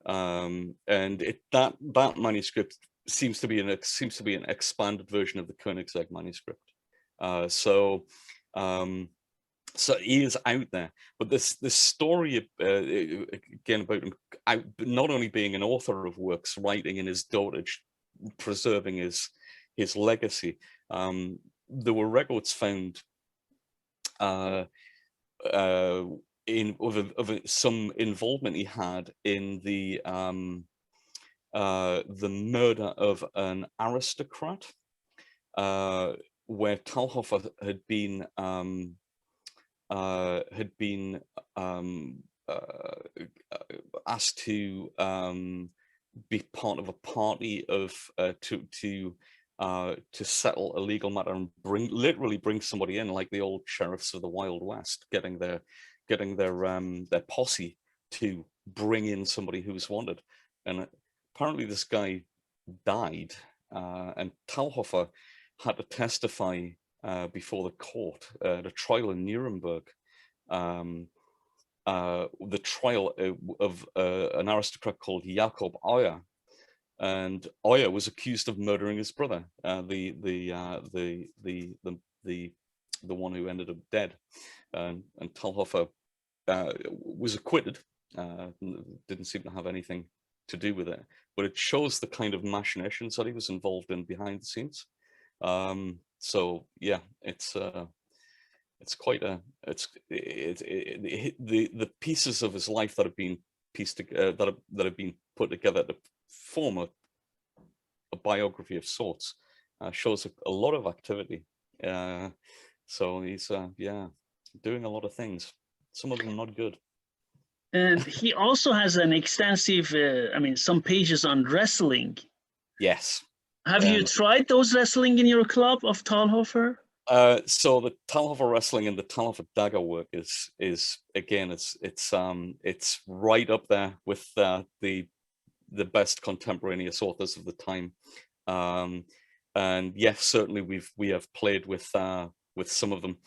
and that manuscript seems to be an expanded version of the Koenigsegg manuscript. So he is out there, but this story again about him not only being an author of works, writing in his dotage, preserving his legacy. There were records found of some involvement he had in the murder of an aristocrat, where Talhoffer had been asked to be part of a party of to settle a legal matter and literally bring somebody in, like the old sheriffs of the Wild West, getting their posse to bring in somebody who was wanted. And apparently this guy died, and Talhoffer had to testify before the court at a trial in Nuremberg. The trial of an aristocrat called Jakob Euer, and Euer was accused of murdering his brother, the one who ended up dead, and Talhoffer was acquitted. Didn't seem to have anything to do with it, but it shows the kind of machinations that he was involved in behind the scenes. So yeah, it's quite the pieces of his life that have been pieced together, that have been put together to form a biography of sorts. Shows a lot of activity. So he's doing a lot of things. Some of them not good. And he also has an extensive, some pages on wrestling. Yes. Have you tried those wrestling in your club of Talhoffer? So the Talhoffer wrestling and the Talhoffer dagger work is again, it's right up there with the best contemporaneous authors of the time. And yes, certainly we have played with some of them.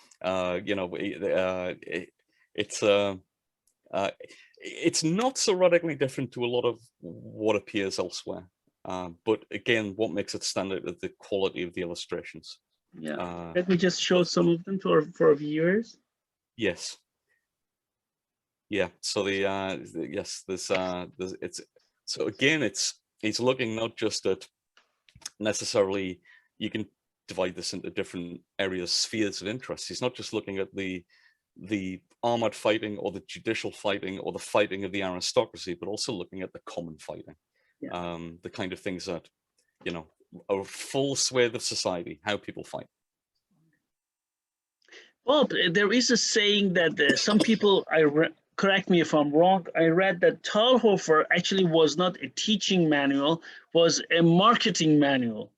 It's not so radically different to a lot of what appears elsewhere. But again, what makes it stand out is the quality of the illustrations. Yeah, let me just show some of them for our viewers. Yes. Yeah. So yes, it's so again, it's looking not just at necessarily, you can divide this into different areas, spheres of interest. He's not just looking at the armored fighting or the judicial fighting or the fighting of the aristocracy, but also looking at the common fighting. Yeah. The kind of things that, a full swathe of society, how people fight. Bob, there is a saying that some people, correct me if I'm wrong, I read that Talhoffer actually was not a teaching manual, was a marketing manual.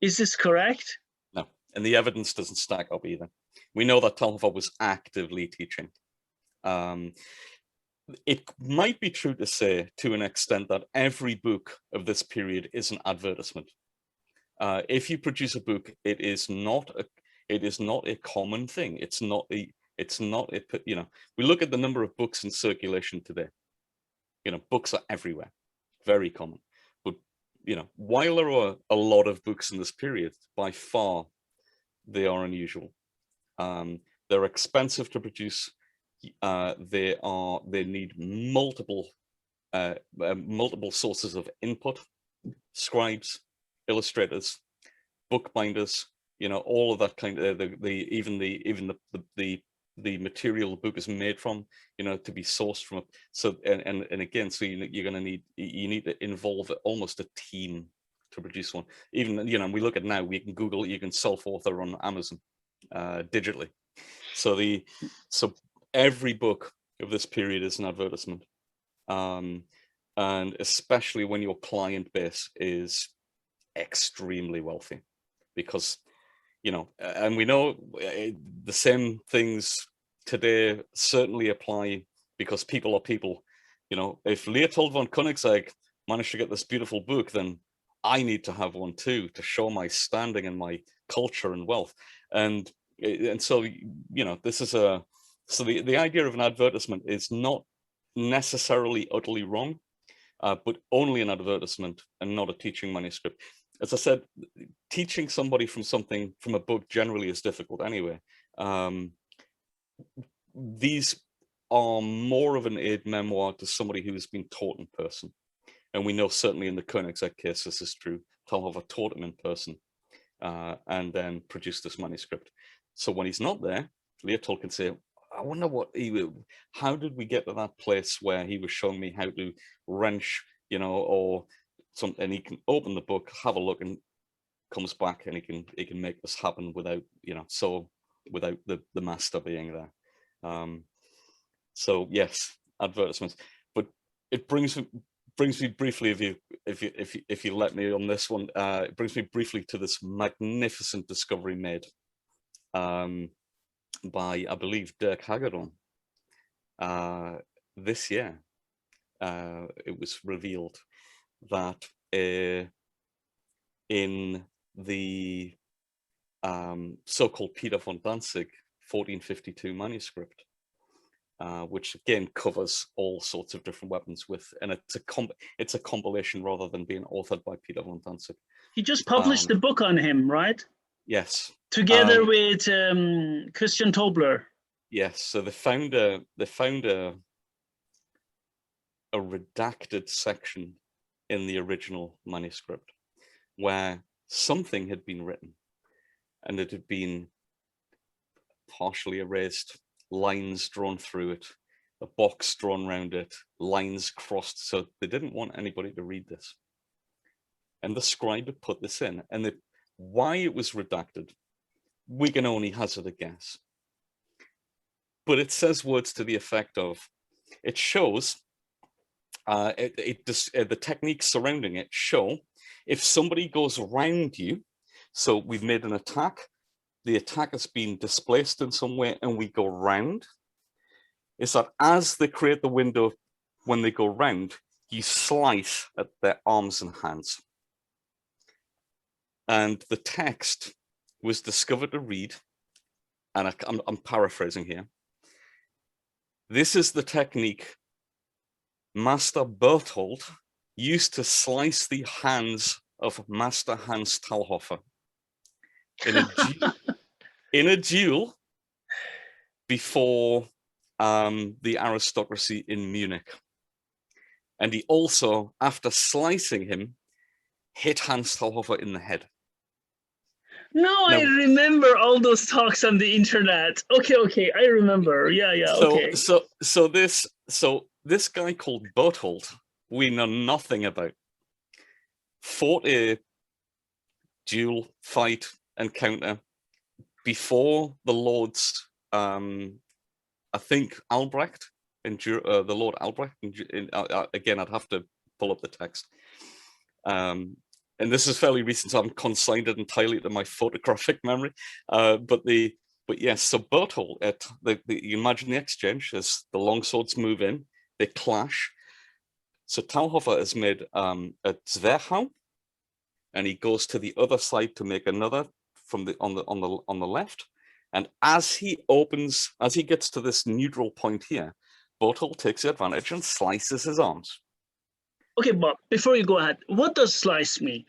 Is this correct? No, and the evidence doesn't stack up either. We know that Talhoffer was actively teaching. It might be true to say, to an extent, that every book of this period is an advertisement. If you produce a book, it is not a common thing. It's not a we look at the number of books in circulation today. Books are everywhere, very common. But while there are a lot of books in this period, by far they are unusual. They're expensive to produce. They need multiple sources of input: scribes, illustrators, bookbinders, all of that kind of even the material the book is made from, to be sourced from. So and again, so you're going to need to involve almost a team to produce one. Even we look at now, we can Google, you can self-author on Amazon digitally. So every book of this period is an advertisement, and especially when your client base is extremely wealthy, because and we know the same things today certainly apply, because people are people. If Leopold von Koenigsegg managed to get this beautiful book, then I need to have one too, to show my standing and my culture and wealth. And so this is so the idea of an advertisement is not necessarily utterly wrong, but only an advertisement and not a teaching manuscript. As I said, teaching somebody from a book generally is difficult anyway. These are more of an aid memoir to somebody who has been taught in person. And we know certainly in the Koenigsegg case, this is true. Talhoffer taught him in person and then produced this manuscript. So when he's not there, Liechtenauer can say, I wonder how did we get to that place where he was showing me how to wrench, or something, and he can open the book, have a look, and comes back and he can make this happen without, without the master being there. So yes, advertisements, but it brings me briefly, if you let me on this one, it brings me briefly to this magnificent discovery made by, I believe, Dirk Hagedorn this year. It was revealed that in the so-called Peter von Danzig 1452 manuscript, which again covers all sorts of different weapons and it's a compilation rather than being authored by Peter von Danzig. He just published the book on him, right? Yes. Together with Christian Tobler. Yes. So they found a redacted section in the original manuscript where something had been written and it had been partially erased, lines drawn through it, a box drawn around it, lines crossed. So they didn't want anybody to read this. And the scribe had put this in. And why it was redacted, we can only hazard a guess. But it says words to the effect of, it shows, the techniques surrounding it show if somebody goes around you, so we've made an attack, the attack has been displaced in some way and we go round, is that as they create the window, when they go round, you slice at their arms and hands. And the text was discovered to read, and I'm paraphrasing here, this is the technique Master Berthold used to slice the hands of Master Hans Talhoffer in a duel before the aristocracy in Munich. And he also, after slicing him, hit Hans Talhoffer in the head. No, I remember all those talks on the internet. Okay, I remember. Yeah, okay. So this guy called Berthold, we know nothing about, fought a duel, fight, encounter before the Lord's, I think Albrecht, the Lord Albrecht. Again, I'd have to pull up the text. And this is fairly recent, so I'm consigned it entirely to my photographic memory. But yes, so Berthold, you imagine the exchange as the longswords move in, they clash. So Talhoffer has made a Zwerchhau, and he goes to the other side to make another on the left. And as he gets to this neutral point here, Berthold takes advantage and slices his arms. Okay, Bob, before you go ahead, what does slice mean?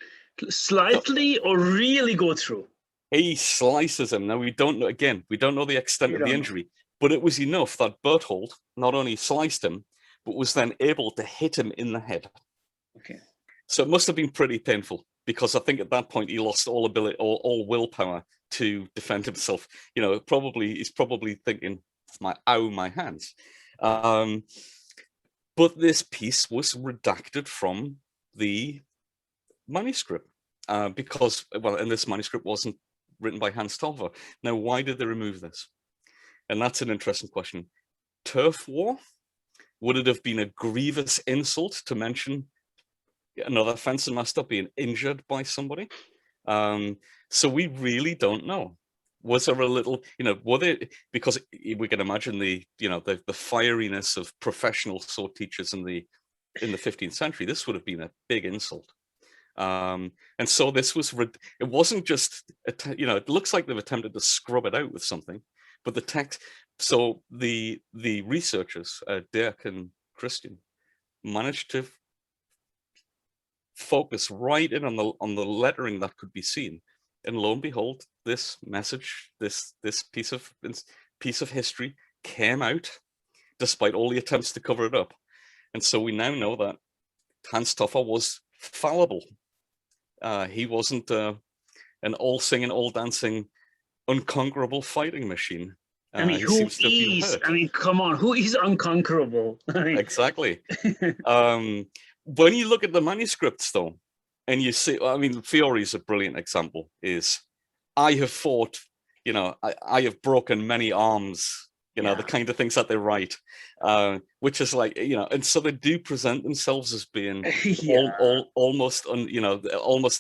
Slightly or really go through? He slices him. Now, we don't know the extent of the injury, but it was enough that Berthold not only sliced him, but was then able to hit him in the head. Okay. So it must have been pretty painful, because I think at that point he lost all ability, all willpower to defend himself. He's probably thinking, my hands. But this piece was redacted from the manuscript because, and this manuscript wasn't written by Hans Talhoffer. Now, why did they remove this? And that's an interesting question. Turf war? Would it have been a grievous insult to mention another fencing master being injured by somebody? So we really don't know. Was there a little, were they, because we can imagine the fieriness of professional sword teachers in the 15th century, this would have been a big insult. And so this was, it wasn't just, it looks like they've attempted to scrub it out with something, but the text, so the researchers, Dirk and Christian, managed to focus right in on the lettering that could be seen. And lo and behold, this message, this piece of history came out despite all the attempts to cover it up. And so we now know that Hans Toffer was fallible. He wasn't an all singing, all dancing, unconquerable fighting machine. I mean, who is? I mean, come on, who is unconquerable? I mean... Exactly. When you look at the manuscripts, though, and you see, I mean, Fiore's a brilliant example. Is I have fought, you know, I have broken many arms. You know, the kind of things that they write, which is like, you know, and so they do present themselves as being almost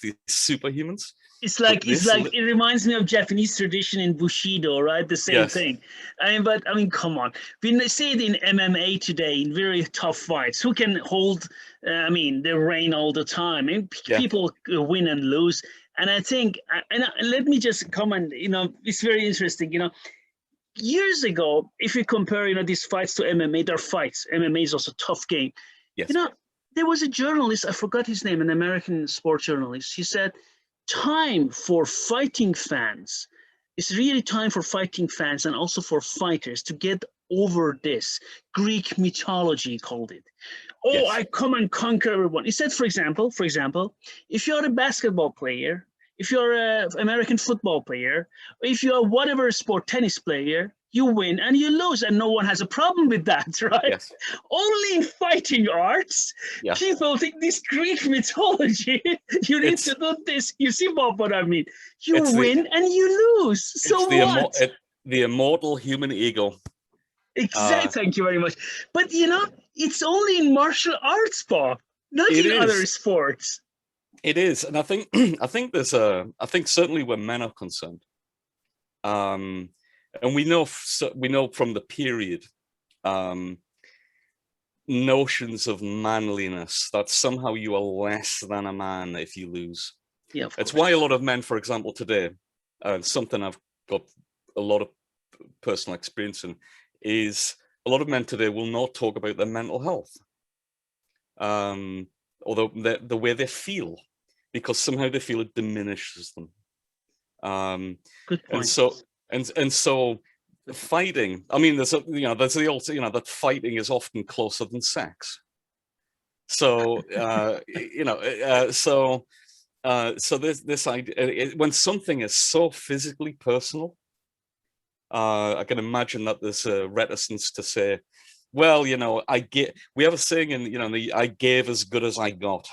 these superhumans. It's like it reminds me of Japanese tradition in Bushido, right? The same thing. I mean, come on. We see it in MMA today in very tough fights. Who can hold? I mean, the reign all the time. And people win and lose. And I think, and let me just comment. You know, it's very interesting. You know, years ago, if you compare, you know, these fights to MMA, they're fights. MMA is also a tough game. Yes. You know, there was a journalist. I forgot his name. An American sports journalist. He said, time for fighting fans. It's really time for fighting fans and also for fighters to get over this. Greek mythology, he called it. Oh, I come and conquer everyone. He said, for example, if you're a basketball player, if you're an American football player, if you're whatever sport, tennis player, you win and you lose, and no one has a problem with that, right? Yes. Only in fighting arts, people think this Greek mythology, you need to do this. You see what I mean? You win and you lose. So what? The immortal human ego. Exactly. Thank you very much. But you know, it's only in martial arts, Bob, not in other sports. It is, and I think I think certainly where men are concerned, and we know from the period notions of manliness that somehow you are less than a man if you lose. Yeah, it's why a lot of men, for example, today, something I've got a lot of personal experience in, is a lot of men today will not talk about their mental health, although the way they feel, because somehow they feel it diminishes them. Good point. And so fighting, I mean, there's the old, you know, that fighting is often closer than sex. So so there's this idea, when something is so physically personal, I can imagine that there's a reticence to say, well, you know, we have a saying in, you know, I gave as good as I got.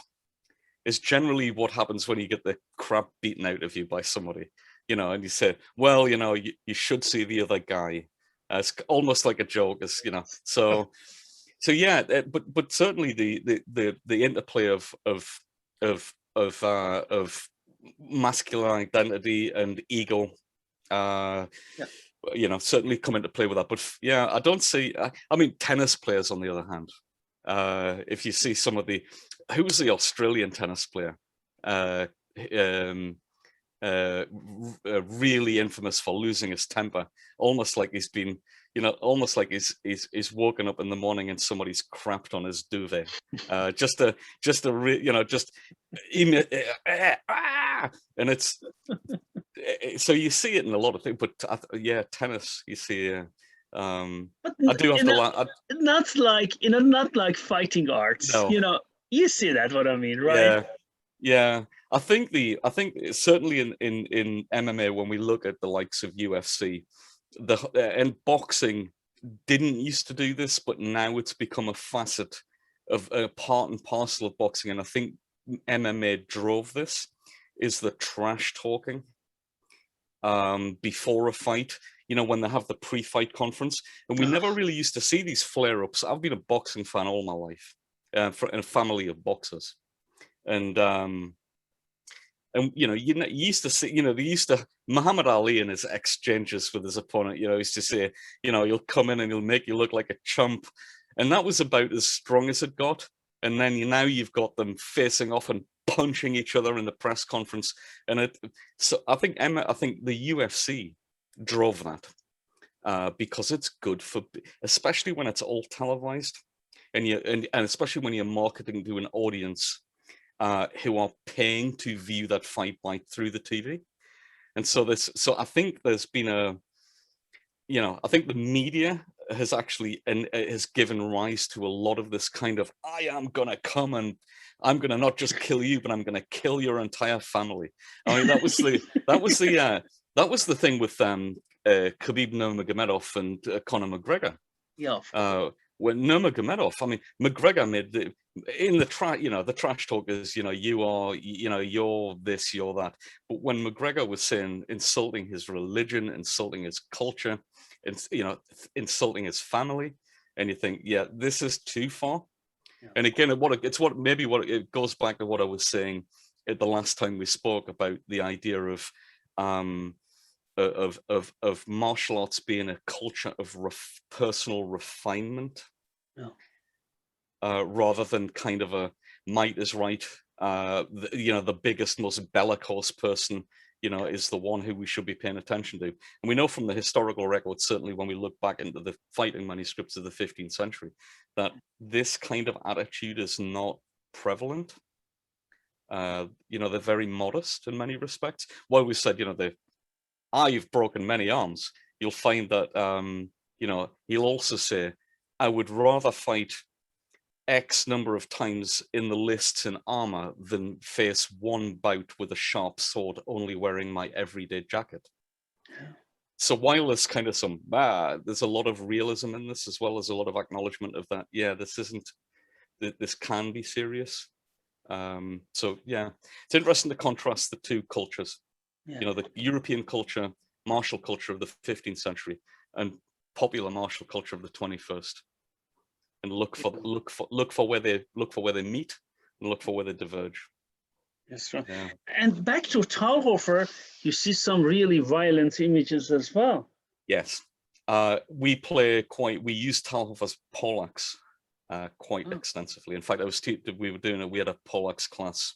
Is generally what happens when you get the crap beaten out of you by somebody, you know, and you say, well, you know, you should see the other guy. It's almost like a joke, as you know. So yeah, but certainly the interplay of masculine identity and ego, you know, certainly come into play with that. But yeah, I don't see. I mean, tennis players, on the other hand, if you see some of who was the Australian tennis player, really infamous for losing his temper, almost like he's been, you know, almost like he's woken up in the morning and somebody's crapped on his duvet, and it's so you see it in a lot of things, but yeah, tennis, you see. I do have to. Not like fighting arts. No. You know, you see that, what I mean, right? Yeah. I think certainly in MMA, when we look at the likes of UFC, and boxing didn't used to do this, but now it's become a facet of a part and parcel of boxing, and I think MMA drove this, is the trash talking before a fight. You know, when they have the pre-fight conference, and we never really used to see these flare-ups. I've been a boxing fan all my life, in a family of boxers, and you know, you used to see, you know, Muhammad Ali in his exchanges with his opponent, you know, used to say, you know, he'll come in and he'll make you look like a chump, and that was about as strong as it got. And then now you've got them facing off and punching each other in the press conference, and so I think the UFC drove that, because it's good for, especially when it's all televised, and especially when you're marketing to an audience who are paying to view that fight through the TV. And so I think there's been I think the media has actually has given rise to a lot of this kind of, I am gonna come and I'm gonna not just kill you, but I'm gonna kill your entire family. I mean, that was the thing with Khabib Nurmagomedov and Conor McGregor. Yeah. When Nurmagomedov, I mean, McGregor made the trash talk is, you are, you're this, you're that. But when McGregor was saying, insulting his religion, insulting his culture, and, insulting his family, and you think, yeah, this is too far. Yeah. And again, it goes back to what I was saying at the last time we spoke about the idea of martial arts being a culture of personal refinement, rather than kind of a might is right. The biggest, most bellicose person, is the one who we should be paying attention to. And we know from the historical record, certainly when we look back into the fighting manuscripts of the 15th century, that this kind of attitude is not prevalent. They're very modest in many respects. While we said, I've broken many arms, you'll find that, he'll also say, I would rather fight X number of times in the lists in armor than face one bout with a sharp sword, only wearing my everyday jacket. Yeah. So while there's kind of there's a lot of realism in this, as well as a lot of acknowledgement of that, yeah, this can be serious. So yeah, it's interesting to contrast the two cultures. Yeah. The European culture, martial culture of the 15th century, and popular martial culture of the 21st, and look for where they meet, and look for where they diverge. That's right. Yeah. And back to Talhoffer, you see some really violent images as well. Yes, we use Talhoffer's poleaxe quite extensively. In fact, we had a poleaxe class.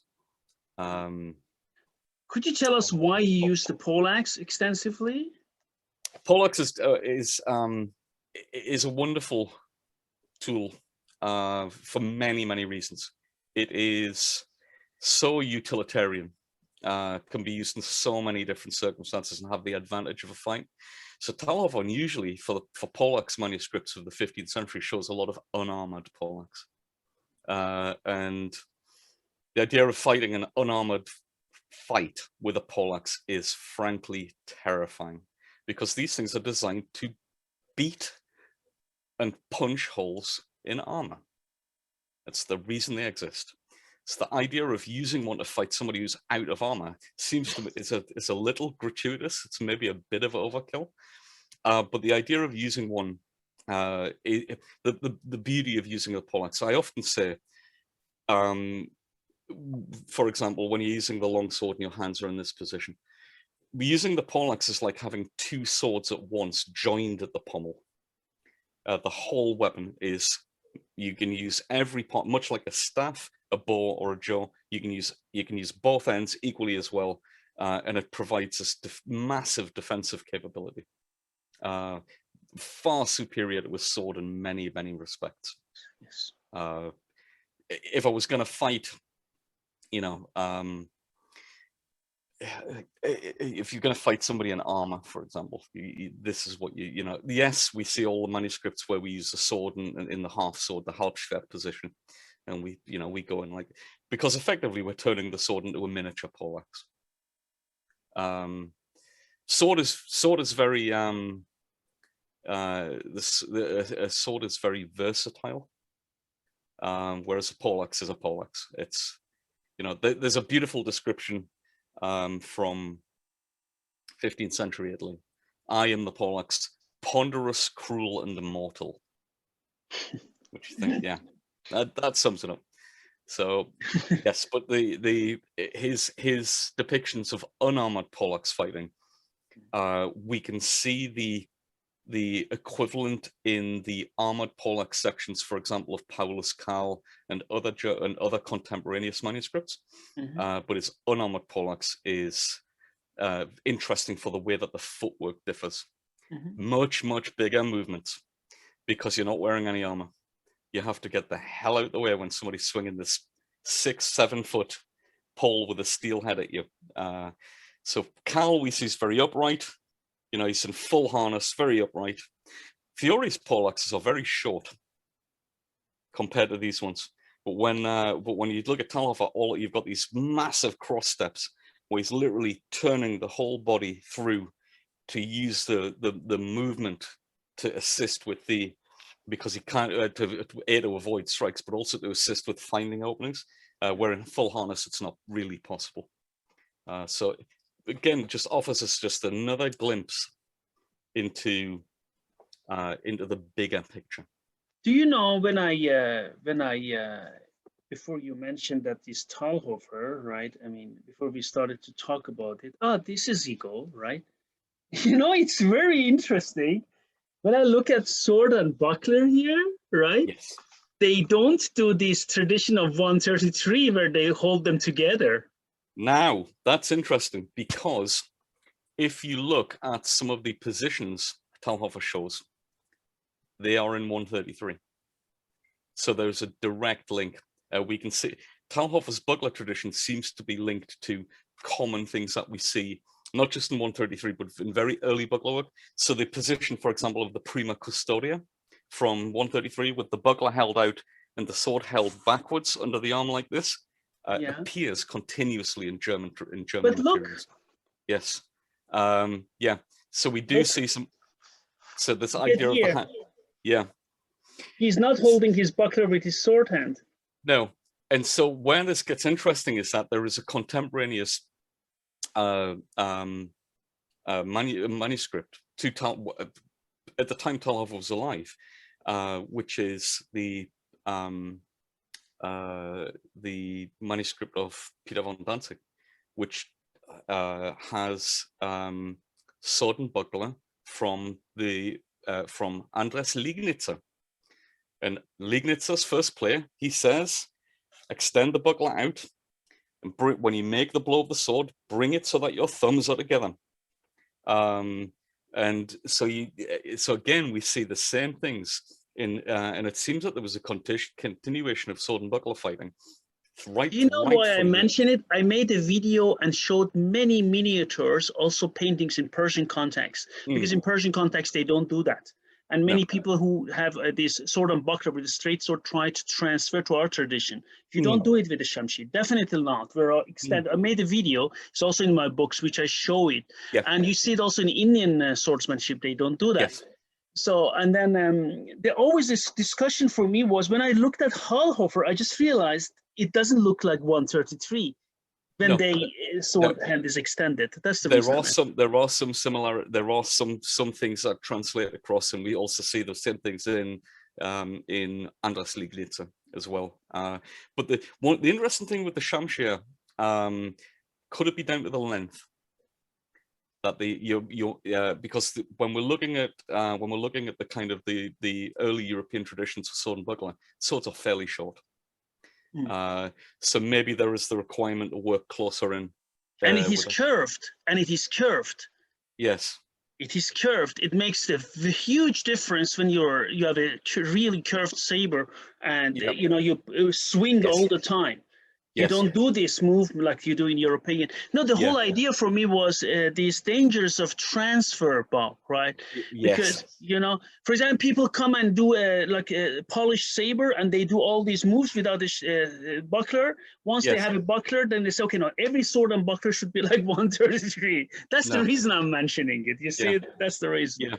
Could you tell us why you use the poleaxe extensively? Poleaxe is a wonderful tool for many, many reasons. It is so utilitarian, can be used in so many different circumstances and have the advantage of a fight. So Talhoffer unusually for poleaxe manuscripts of the 15th century shows a lot of unarmored poleaxe. And the idea of fighting an unarmored fight with a poleaxe is frankly terrifying, because these things are designed to beat and punch holes in armor. That's the reason they exist. So the idea of using one to fight somebody who's out of armor seems to me it's a little gratuitous. It's maybe a bit of overkill, but the idea of using one, the beauty of using a poleaxe. I often say, for example, when you're using the long sword and your hands are in this position, using the poleaxe is like having two swords at once joined at the pommel. The whole weapon is, you can use every part, much like a staff, a bow, or a jaw. You can use both ends equally as well, and it provides this massive defensive capability, far superior to a sword in many, many respects. Yes. If I was going to fight, if you're going to fight somebody in armor, for example, this is what yes, we see all the manuscripts where we use the sword in the half sword, the Halbschwert position, and we go in because effectively we're turning the sword into a miniature poleaxe. Sword is very a sword is very versatile, whereas a poleaxe is a poleaxe. It's there's a beautiful description from 15th century Italy. I am the poleaxe, ponderous, cruel, and immortal. Which you think, yeah, that sums it up. So yes, but his depictions of unarmored poleaxe fighting, we can see the equivalent in the armored poleaxe sections, for example, of Paulus Cal and other contemporaneous manuscripts. Mm-hmm. But his unarmored poleaxe is interesting for the way that the footwork differs. Mm-hmm. Much bigger movements, because you're not wearing any armor. You have to get the hell out of the way when somebody's swinging this 6-7 foot pole with a steel head at you. So Cal we see is very upright. You know, he's in full harness, very upright. Fiore's pole axes are very short compared to these ones. But when you look at Talhoffer, you've got these massive cross steps where he's literally turning the whole body through to use the movement to assist with because he can't to avoid strikes, but also to assist with finding openings. Where in full harness, it's not really possible. So again, just offers us just another glimpse into the bigger picture. Do you know when I before you mentioned that this Talhoffer, right? I mean, before we started to talk about it, this is Eagle, right? You know, it's very interesting. When I look at sword and buckler here, right? Yes. They don't do this tradition of 133 where they hold them together. Now, that's interesting because if you look at some of the positions Talhoffer shows, they are in 133. So there's a direct link. We can see Talhoffer's buckler tradition seems to be linked to common things that we see, not just in 133, but in very early buckler work. So the position, for example, of the prima custodia from 133 with the buckler held out and the sword held backwards under the arm like this appears continuously in German but materials. look. Yes. Yeah. So we do see some. So this idea of the hand. Yeah. He's not holding his buckler with his sword hand. No. And so where this gets interesting is that there is a contemporaneous manuscript to at the time Talhoffer was alive, which is the manuscript of Peter von Danzig, which has sword and buckler from Andres Liegnitzer. And Liegnitzer's first player, he says, extend the buckler out, and when you make the blow of the sword, bring it so that your thumbs are together. And so again, we see the same things and it seems that there was a continuation of sword and buckler fighting. You know why I mention it? I made a video and showed many miniatures, also paintings in Persian context, because in Persian context, they don't do that. And many people who have this sword and buckler with a straight sword try to transfer to our tradition. If you don't do it with the shamshir, definitely not. I made a video. It's also in my books, which I show it. Yeah. And you see it also in Indian swordsmanship. They don't do that. Yes. So, and then there always this discussion for me was when I looked at Talhoffer, I just realized it doesn't look like 133 when sword hand is extended. That's the reason. There are some similar. There are some things that translate across, and we also see the same things in Andres Liegnitzer as well. But the interesting thing with the shamshir, could it be down to the length? That because when we're looking at the kind of the early European traditions of sword and buckler, swords are fairly short. So maybe there is the requirement to work closer in. And it is curved. And it is curved. Yes. It is curved. It makes a huge difference when you have a really curved saber and you swing all the time. You don't do this move like you do in European. No, the whole idea for me was these dangers of transfer, Bob, right? Because, for example, people come and do a polished saber and they do all these moves without a buckler. Once they have a buckler, then they say, okay, no, every sword and buckler should be like 133. That's the reason I'm mentioning it. You see, that's the reason.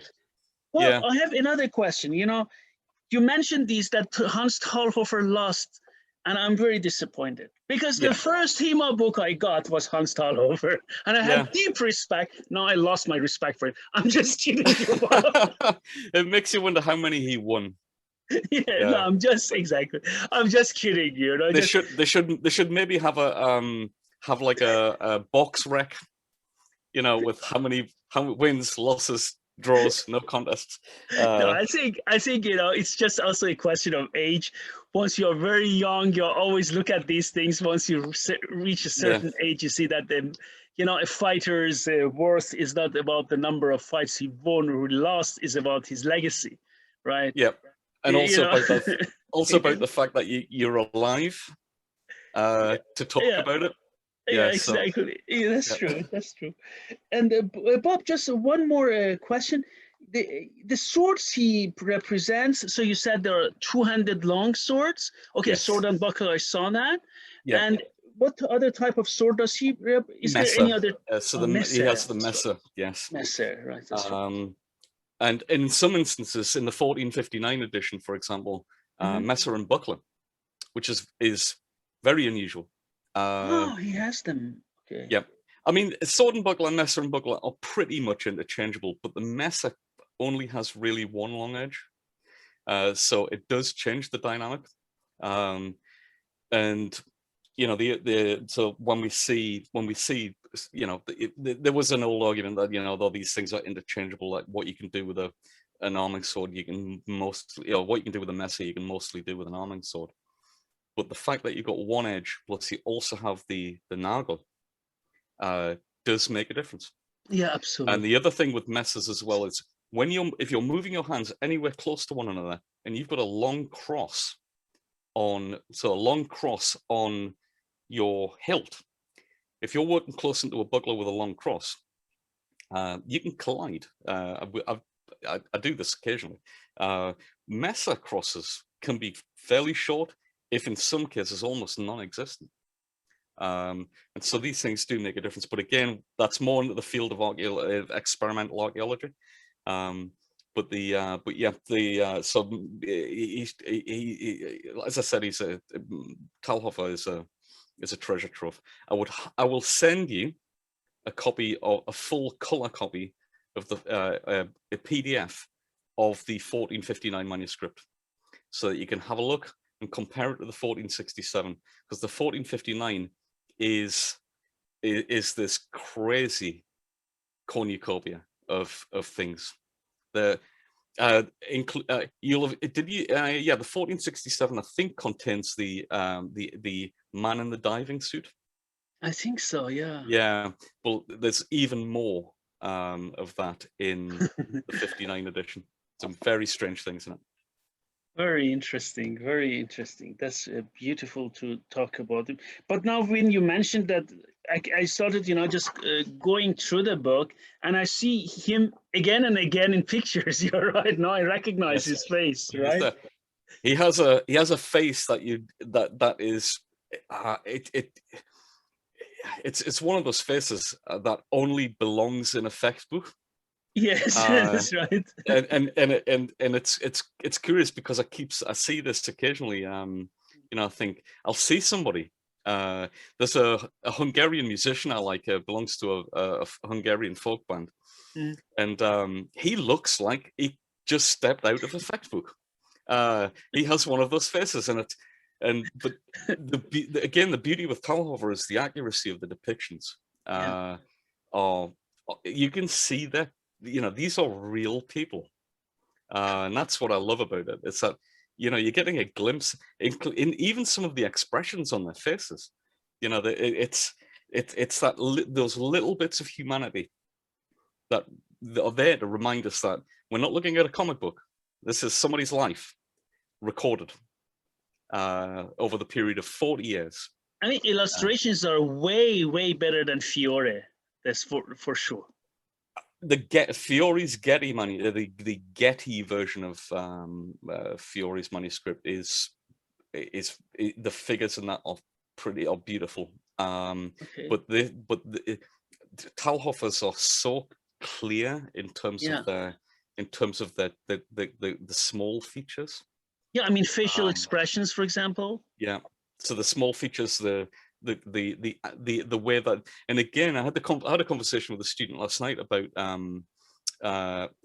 Well, I have another question. You mentioned that Hans Talhoffer lost. And I'm very disappointed because the first HEMA book I got was Hans Talhoffer, and I had deep respect. Now I lost my respect for him. I'm just kidding you. It makes you wonder how many he won. No, I'm just kidding you. They should maybe have a box rec, with how many wins, losses, draws, no contests. No, I think it's just also a question of age. Once you're very young, you always look at these things. Once you reach a certain age, you see that then, a fighter's worth is not about the number of fights he won or lost, is about his legacy, right? Yeah, and also about the fact that you're alive, to talk Yeah. about it. Yeah, Yeah, so exactly. Yeah, that's yeah. true. That's true. And Bob, just one more question. The swords he represents. So you said there are two-handed long swords. Okay, Yes. sword and buckler. I saw that. Yeah. And what other type of sword does he? Is there any Messer. other? So Oh, he has the That's right. Messer. Yes. Messer, right? That's right. And in some instances, in the 1459 edition, for example, Messer and buckler, which is very unusual. Oh, he has them. Okay. Yeah. I mean, sword and buckler and Messer and buckler are pretty much interchangeable, but the Messer only has really one long edge. So it does change the dynamic. And you know, so when we see, you know, there was an old argument that, you know, though these things are interchangeable, like what you can do with an arming sword, you can mostly, you know, what you can do with a Messer, you can mostly do with an arming sword. But the fact that you've got one edge, plus you also have the nagel, does make a difference. Yeah, And absolutely. the other thing with messers as well is if you're moving your hands anywhere close to one another, and you've got a long cross on your hilt, if you're working close into a buckler with a long cross, you can collide. I do this occasionally. Messer crosses can be fairly short, if in some cases almost non-existent. And so these things do make a difference. But again, that's more into the field of experimental archaeology. But so as I said, Talhoffer is a treasure trove. I will send you a full color copy of a PDF of the 1459 manuscript, so that you can have a look and compare it to the 1467, because the 1459 is this crazy cornucopia of things. The the 1467 I think contains the man in the diving suit. I think so. Yeah. Yeah, well, there's even more of that in the 59 edition. Some very strange things in it. Very interesting, very interesting. That's beautiful to talk about it. But now, when you mentioned that, I started, just going through the book, and I see him again and again in pictures. You're right. Now I recognize his face. Right? He has a face that is it's one of those faces that only belongs in a textbook. Yes, that's right. and it's curious, because I see this occasionally. I think I'll see somebody. There's a Hungarian musician I like, belongs to a Hungarian folk band, and he looks like he just stepped out of a textbook. He has one of those faces, but again, the beauty with Talhoffer is the accuracy of the depictions. You can see that, these are real people, and that's what I love about it. It's that, you're getting a glimpse in even some of the expressions on their faces. It's that those little bits of humanity that are there to remind us that we're not looking at a comic book. This is somebody's life recorded over the period of 40 years. I mean, illustrations are way, way better than Fiore. That's for sure. Fiore's Getty the Getty version of Fiore's manuscript is the figures in that are beautiful. But the Talhoffers are so clear in terms of the small features. Yeah, I mean, facial expressions, for example. Yeah, so the small features, the way that, and again, I had a conversation with a student last night about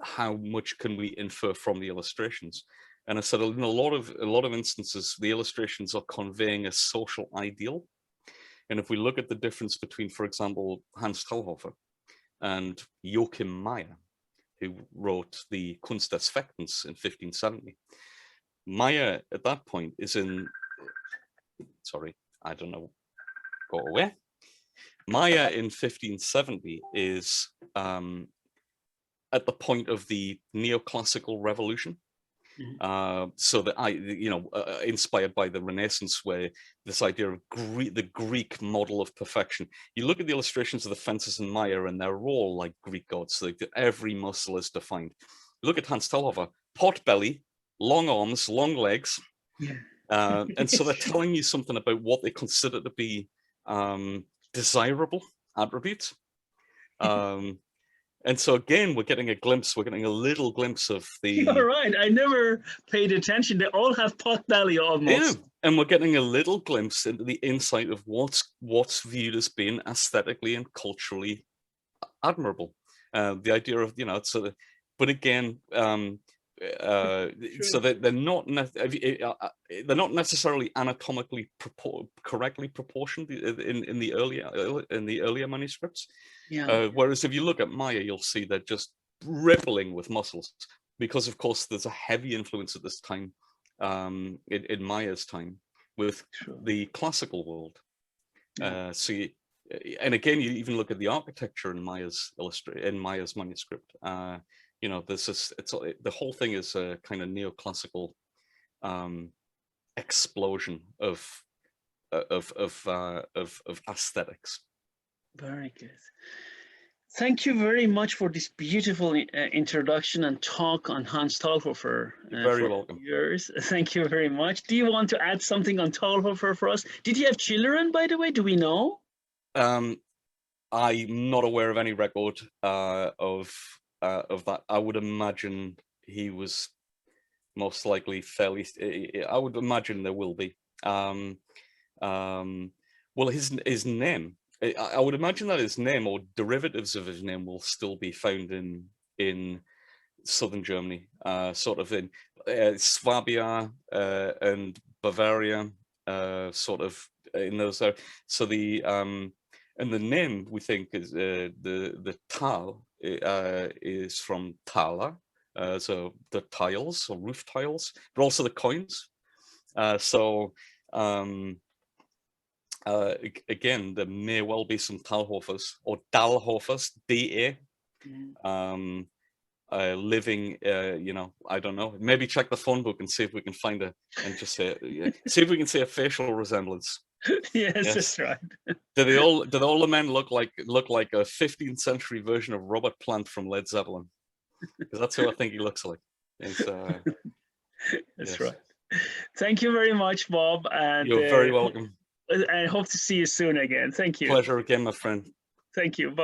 how much can we infer from the illustrations, and I said, in a lot of instances, the illustrations are conveying a social ideal, and if we look at the difference between, for example, Hans Talhoffer and Joachim Meyer, who wrote the Kunst des Fechtens in 1570. Meyer at that point is in, sorry, I don't know, go away. Meyer in 1570 is at the point of the neoclassical revolution. So that inspired by the Renaissance, where this idea of the Greek model of perfection. You look at the illustrations of the fences in Maya, and they're all like Greek gods. Like every muscle is defined. You look at Hans Talhoffer, pot belly, long arms, long legs, and so they're telling you something about what they consider to be desirable attributes. And so again, we're getting a little glimpse of the... You're right, I never paid attention. They all have pot belly almost. Yeah, and we're getting a little glimpse into the insight of what's viewed as being aesthetically and culturally admirable. The idea of, but again, so they're not necessarily anatomically correctly proportioned in the earlier manuscripts. Whereas if you look at Maya, you'll see they're just rippling with muscles, because of course there's a heavy influence at this time in Maya's time with the classical world. And again, you even look at the architecture in Maya's manuscript. There's this. The whole thing is a kind of neoclassical explosion of aesthetics. Very good. Thank you very much for this beautiful introduction and talk on Hans Talhoffer. Very welcome. Yours. Thank you very much. Do you want to add something on Talhoffer for us? Did he have children, by the way? Do we know? I'm not aware of any record of that. I would imagine he was most likely fairly. I would imagine there will be. Well, his name. I would imagine that his name or derivatives of his name will still be found in southern Germany, sort of in Swabia and Bavaria, sort of in those. So the and the name, we think, is the Tal is from Thaler, so the tiles or roof tiles, but also the coins. Again, there may well be some Talhoffers or Dalhoffers, DA, living, I don't know. Maybe check the phone book and see if we can find see if we can see a facial resemblance. Yes, that's right. Do all the men look like a 15th century version of Robert Plant from Led Zeppelin? Because that's who I think he looks like. That's right. Thank you very much, Bob. And you're very welcome. I hope to see you soon again. Thank you. Pleasure again, my friend. Thank you. Bye.